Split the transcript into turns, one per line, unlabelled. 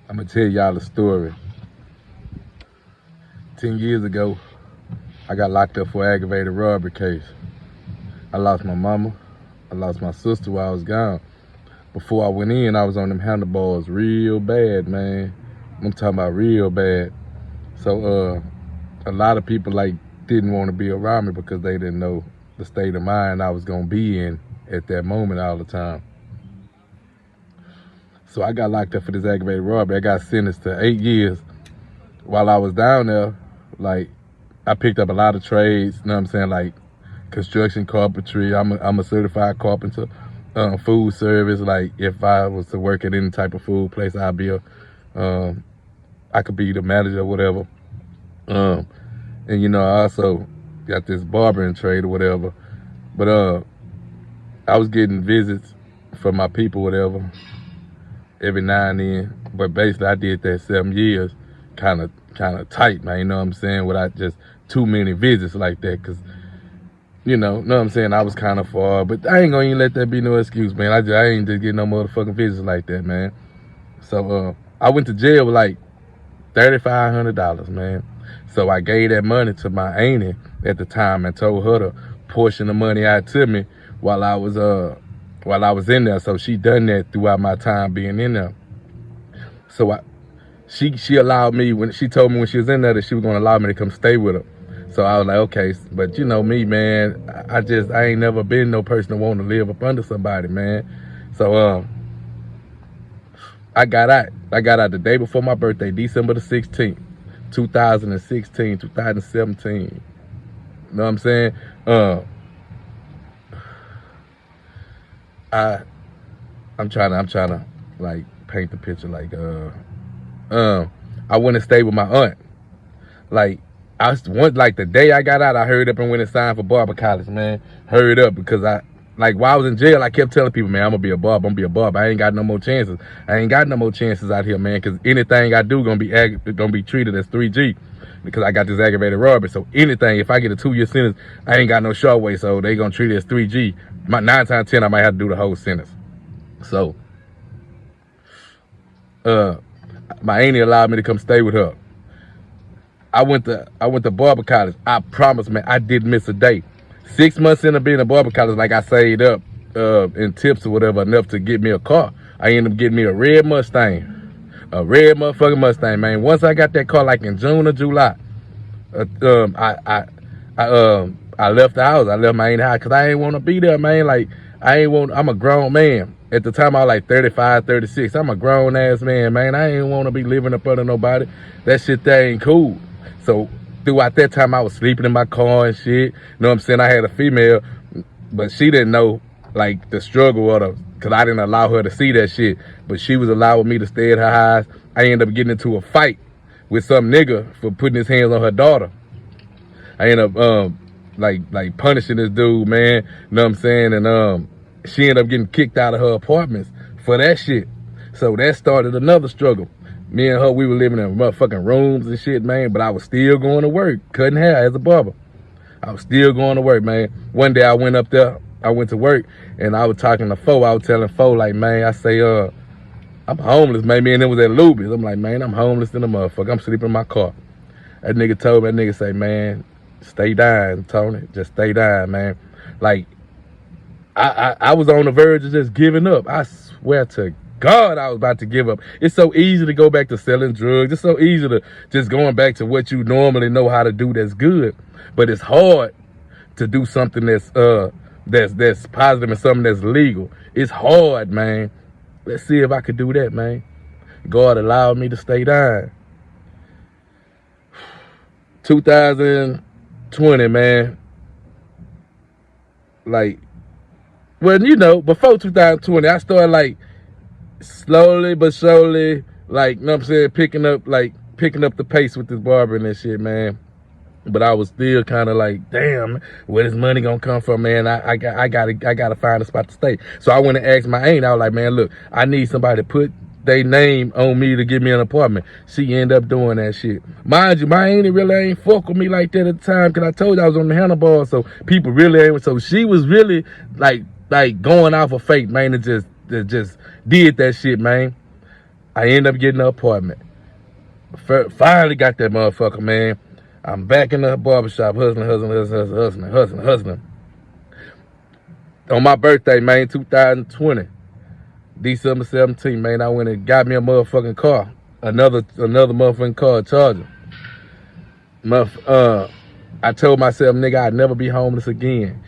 I'm gonna tell y'all a story. 10 years ago, I got locked up for an aggravated robbery case. I lost my mama. I lost my sister while I was gone. Before I went in, I was on them handlebars real bad, man. I'm talking about real bad. So a lot of people didn't want to be around me because they didn't know the state of mind I was gonna be in at that moment all the time. So I got locked up for this aggravated robbery. I got sentenced to 8 years. While I was down there, I picked up a lot of trades, you know what I'm saying, like construction, carpentry. I'm a certified carpenter, food service. Like if I was to work at any type of food place, I could be the manager or whatever. And I also got this barbering trade or whatever. But I was getting visits from my people, whatever, every now and then. But basically, I did that 7 years, kind of tight, man. You know what I'm saying? Without just too many visits like that, cause know what I'm saying? I was kind of far, but I ain't gonna even let that be no excuse, man. I ain't just getting no motherfucking visits like that, man. So I went to jail with like $3,500, man. So I gave that money to my auntie at the time and told her to portion the money out to me while I was in there. So she done that throughout my time being in there. So she allowed me, when she told me when she was in there that she was gonna allow me to come stay with her. So I was like, okay, but you know me, man, I ain't never been no person that want to live up under somebody, man. So I got out the day before my birthday, December the 16th, 2017. You know what I'm saying? I'm trying to like paint the picture I went and stayed with my aunt. The day I got out, I hurried up and went and signed for barber college, man. Hurried up because while I was in jail, I kept telling people, man, I'm gonna be a barber. I ain't got no more chances. I ain't got no more chances out here, man, because anything I do gonna be treated as 3G because I got this aggravated robbery. So anything, if I get a 2-year sentence, I ain't got no short way, so they gonna treat it as 3G. 9 times 10, I might have to do the whole sentence. So my auntie allowed me to come stay with her. I went to barber college. I promise, man, I didn't miss a day. 6 months into being a barber college, I saved up in tips or whatever enough to get me a car. I ended up getting me a red Mustang, a red motherfucking Mustang, man. Once I got that car, in June or July, I left the house. I left my auntie's house because I ain't want to be there, man. I'm a grown man. At the time, I was 35, 36. I'm a grown ass man, man. I ain't want to be living up under nobody. That shit there ain't cool. So throughout that time, I was sleeping in my car and shit. You know what I'm saying? I had a female, but she didn't know the struggle because I didn't allow her to see that shit. But she was allowing me to stay at her house. I ended up getting into a fight with some nigga for putting his hands on her daughter. I ended up punishing this dude, man. You know what I'm saying? And she ended up getting kicked out of her apartments for that shit. So that started another struggle. Me and her, we were living in motherfucking rooms and shit, man, but I was still going to work, cutting hair as a barber. I was still going to work, man. One day I went up there, I went to work, and I was talking to Fo. I was telling Fo, man, I say, I'm homeless, man. Me and it was at Luby's. I'm like, man, I'm homeless in the motherfucker. I'm sleeping in my car. That nigga told me, that nigga say, man, stay down, Tony. Just stay down, man. I was on the verge of just giving up. I swear to God, I was about to give up. It's so easy to go back to selling drugs. It's so easy to just going back to what you normally know how to do that's good. But it's hard to do something that's positive and something that's legal. It's hard, man. Let's see if I could do that, man. God allowed me to stay down. 2020, man. Before 2020, I started slowly but surely, you know what I'm saying, picking up the pace with this barbering and shit, man. But I was still kind of damn, where this money gonna come from, man? I gotta find a spot to stay. So I went and asked my aunt. I was like, man, look, I need somebody to put their name on me to give me an apartment. She ended up doing that shit. Mind you, my auntie really ain't fuck with me like that at the time, because I told you I was on the handlebar, so people really ain't. So she was really going off of faith, man, and just did that shit, man. I end up getting an apartment. Finally got that motherfucker, man. I'm back in the barbershop, hustling. On my birthday, man, 2020, December 17th, man, I went and got me a motherfucking car. Another motherfucking car, Charger. I told myself, nigga, I'd never be homeless again.